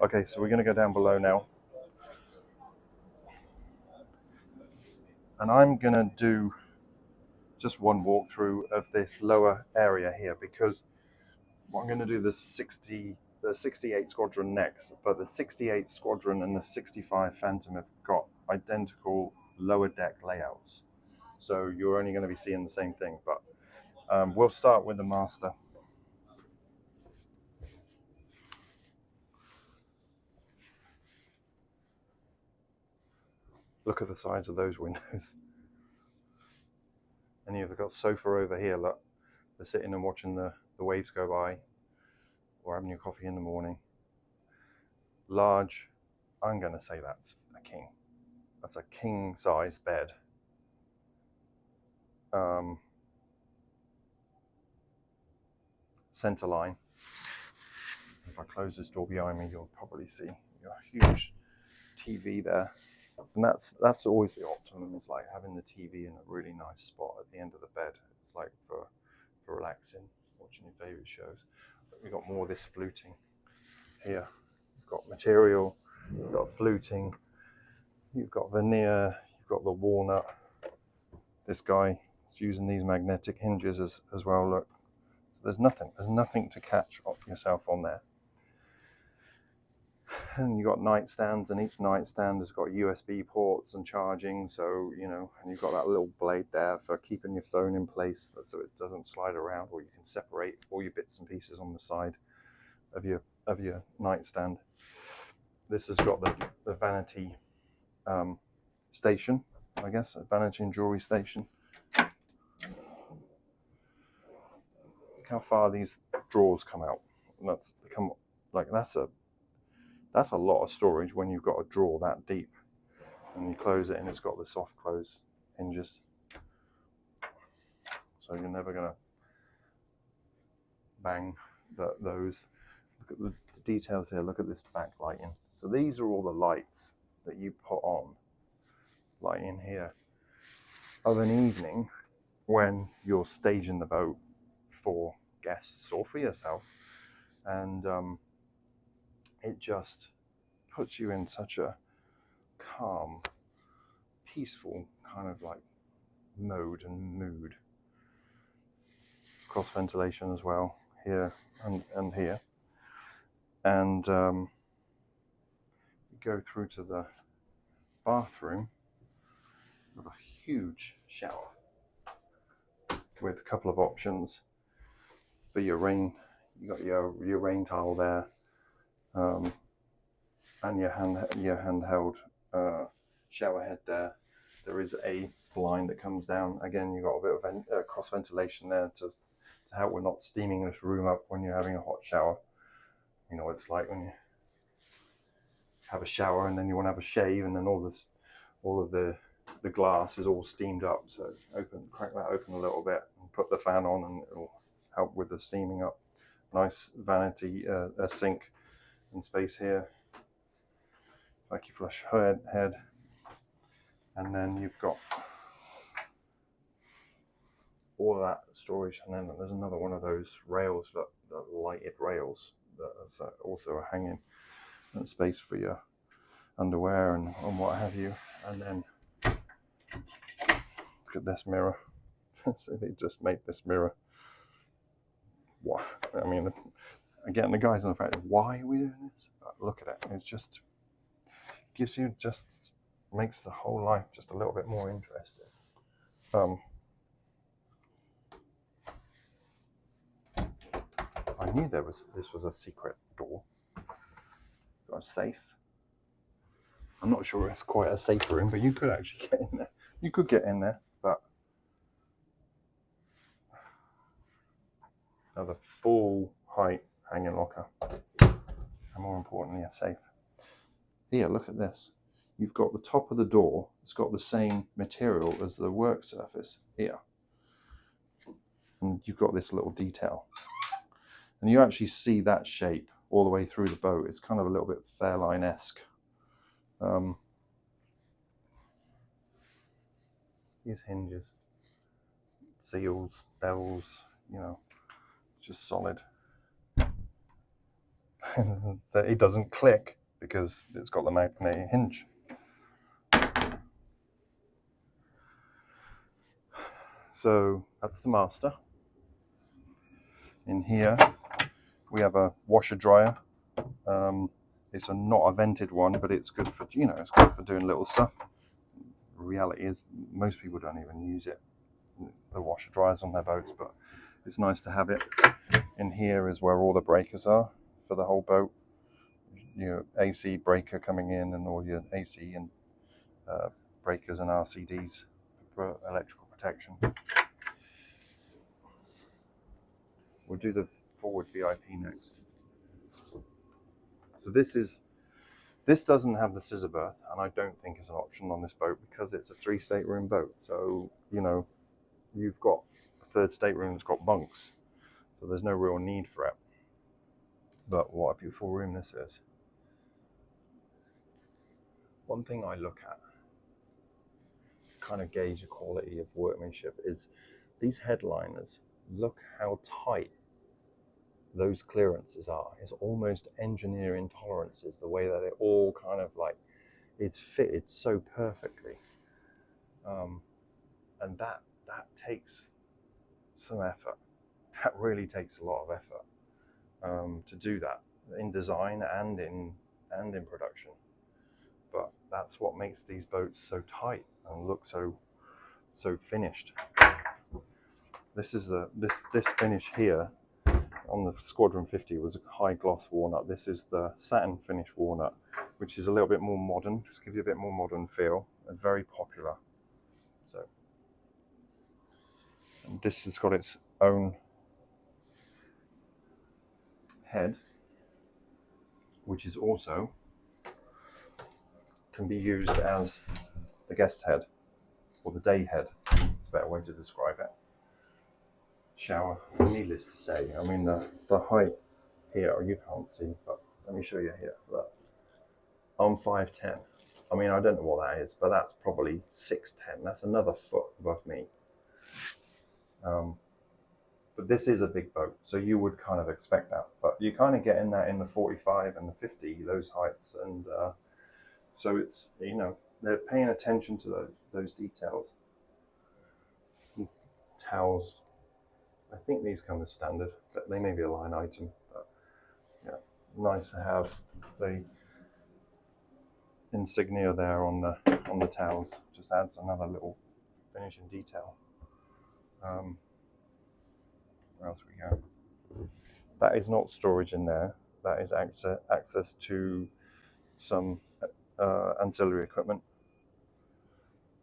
Okay, so we're going to go down below now. And I'm going to do just one walkthrough of this lower area here, because I'm going to do the 68 Squadron next, but the 68 Squadron and the 65 Phantom have got identical lower deck layouts. So you're only going to be seeing the same thing, but we'll start with the master. Look at the size of those windows. And you've got sofa over here, look. They're sitting and watching the waves go by, or having your coffee in the morning. Large, I'm going to say that's a king. That's a king size bed. Center line. If I close this door behind me, you'll probably see a huge TV there. And that's always the optimum, is like having the TV in a really nice spot at the end of the bed. It's like for relaxing, watching your favorite shows. But we've got more of this fluting here. You've got material, you've got fluting, you've got veneer, you've got the walnut. This guy is using these magnetic hinges as well, look. So there's nothing to catch off yourself on there. And you've got nightstands, and each nightstand has got USB ports and charging, so and you've got that little blade there for keeping your phone in place so it doesn't slide around, or you can separate all your bits and pieces on the side of your nightstand. This has got the vanity station, I guess, a vanity and jewelry station. Look how far these drawers come out. And that's a lot of storage when you've got a drawer that deep. And you close it, and it's got the soft close hinges. So you're never going to bang those. Look at the details here. Look at this backlighting. So these are all the lights that you put on, like in here, of an evening when you're staging the boat for guests or for yourself. And it just puts you in such a calm, peaceful kind of like mode and mood. Cross ventilation as well here and here. And you go through to the bathroom with a huge shower with a couple of options for your rain. You got your rain towel there, and your handheld shower head there. There is a blind that comes down. Again, you've got a bit of cross ventilation there to help with not steaming this room up when you're having a hot shower. You know what it's like when you have a shower and then you want to have a shave, and then all of the glass is all steamed up. So crack that open a little bit and put the fan on, and it'll help with the steaming up. Nice vanity sink and space here. Vacuum flush head. And then you've got all of that storage, and then there's another one of those rails, that lighted rails that is also a hanging space for your underwear and what have you. And then look at this mirror. So they just made this mirror. What? I mean, again, the guys on the front, why are we doing this? Look at it. It's just makes the whole life just a little bit more interesting. I knew this was a secret door. Got a safe. I'm not sure it's quite a safe room, but you could actually get in there. You could get in there, but another full height hanging locker, and more importantly, a safe. Here, look at this. You've got the top of the door. It's got the same material as the work surface here, and you've got this little detail. And you actually see that shape all the way through the boat. It's kind of a little bit Fairline-esque. These hinges, seals, bevels, just solid. that it doesn't click because it's got the magnetic hinge. So that's the master. In here we have a washer dryer. It's not a vented one, but it's good for, you know, it's good for doing little stuff. The reality is most people don't even use it, the washer dryers on their boats, but it's nice to have it. In here is where all the breakers are for the whole boat. Your AC breaker coming in and all your AC and breakers and RCDs for electrical protection. We'll do the forward VIP next. So this doesn't have the scissor berth, and I don't think it's an option on this boat because it's a 3 stateroom boat. So, you know, you've got a 3rd stateroom that's got bunks, so there's no real need for it. But what a beautiful room this is. One thing I look at to kind of gauge the quality of workmanship is these headliners. Look how tight those clearances are. It's almost engineering tolerances, the way that it all kind of like, it's fitted so perfectly. And that takes some effort. That really takes a lot of effort to do that in design and in production. But that's what makes these boats so tight and look so finished. This is this finish here on the Squadron 50 was a high gloss walnut. This is the satin finish walnut, which is a little bit more modern, just gives you a bit more modern feel, and very popular. So, and this has got its own head, which is also can be used as the guest head or the day head. It's a better way to describe it. Shower, needless to say, I mean the height here, you can't see, but let me show you here. Look, I'm 5'10". I mean, I don't know what that is, but that's probably 6'10". That's another foot above me. But this is a big boat, so you would kind of expect that. But you kind of get in that in the 45 and the 50, those heights, and so it's, you know, they're paying attention to those details. These towels, I think these come as standard, but they may be a line item. But yeah, nice to have the insignia there on the towels. Just adds another little finishing detail. Where else we go? That is not storage in there. That is access to some ancillary equipment,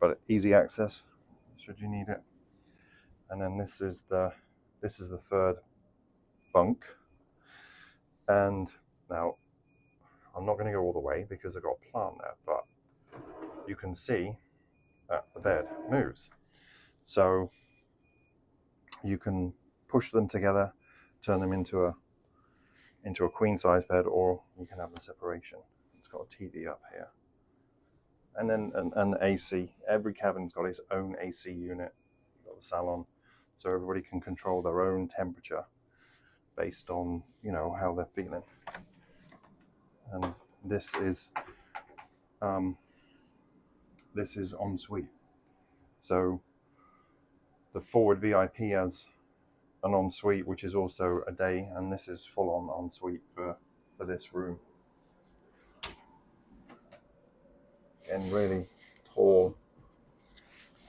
but easy access should you need it. And then this is the 3rd bunk. And now I'm not going to go all the way because I've got a plant there, but you can see that the bed moves. So you can push them together, turn them into a queen size bed, or you can have the separation. It's got a TV up here. And then an AC. Every cabin's got its own AC unit. You've got the salon, so everybody can control their own temperature based on, you know, how they're feeling. And this is ensuite. So the forward VIP has an ensuite, which is also a day, and this is full on ensuite for this room. Again, really tall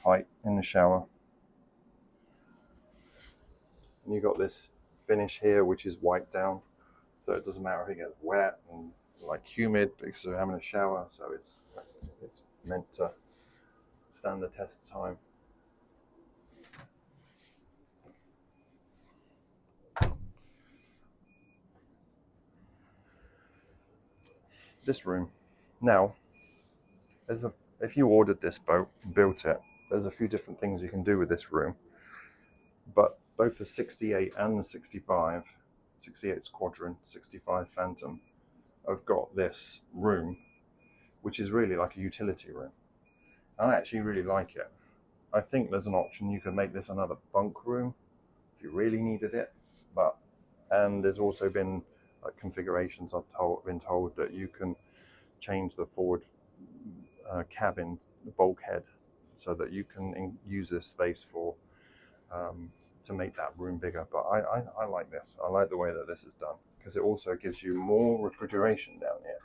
height in the shower. And you've got this finish here, which is wiped down, so it doesn't matter if it gets wet and like humid because they're having a shower. So it's meant to stand the test of time. This room. Now, if you ordered this boat, built it, there's a few different things you can do with this room. But both the 68 and the 65, 68 Squadron, 65 Phantom, have got this room, which is really like a utility room. I actually really like it. I think there's an option you can make this another bunk room if you really needed it. And there's also been like configurations. Been told that you can change the forward cabin bulkhead so that you can use this space for to make that room bigger. But I like this. I like the way that this is done because it also gives you more refrigeration down here.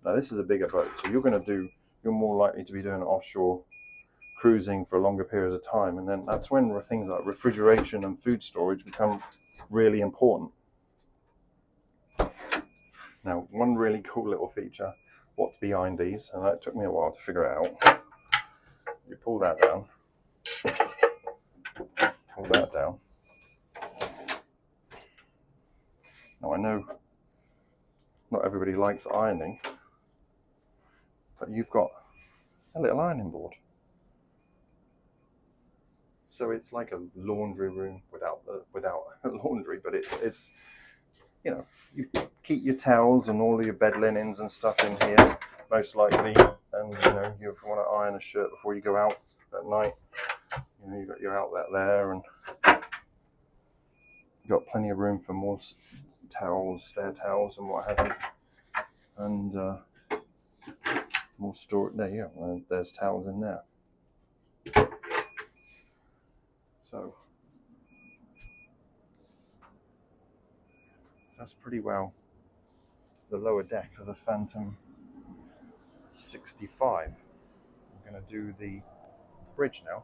Now this is a bigger boat, so you're more likely to be doing offshore cruising for longer periods of time, and then that's when things like refrigeration and food storage become really important. Now, one really cool little feature, what's behind these, and it took me a while to figure it out. You pull that down, pull that down. Now I know not everybody likes ironing, but you've got a little ironing board. So it's like a laundry room without laundry, but it's you know, you keep your towels and all of your bed linens and stuff in here, most likely. And you want to iron a shirt before you go out at night. You've got your outlet there, and you've got plenty of room for more towels, spare towels, and what have you. And more storage. There you go. There's towels in there. So that's pretty well the lower deck of the Phantom 65. I'm going to do the bridge now.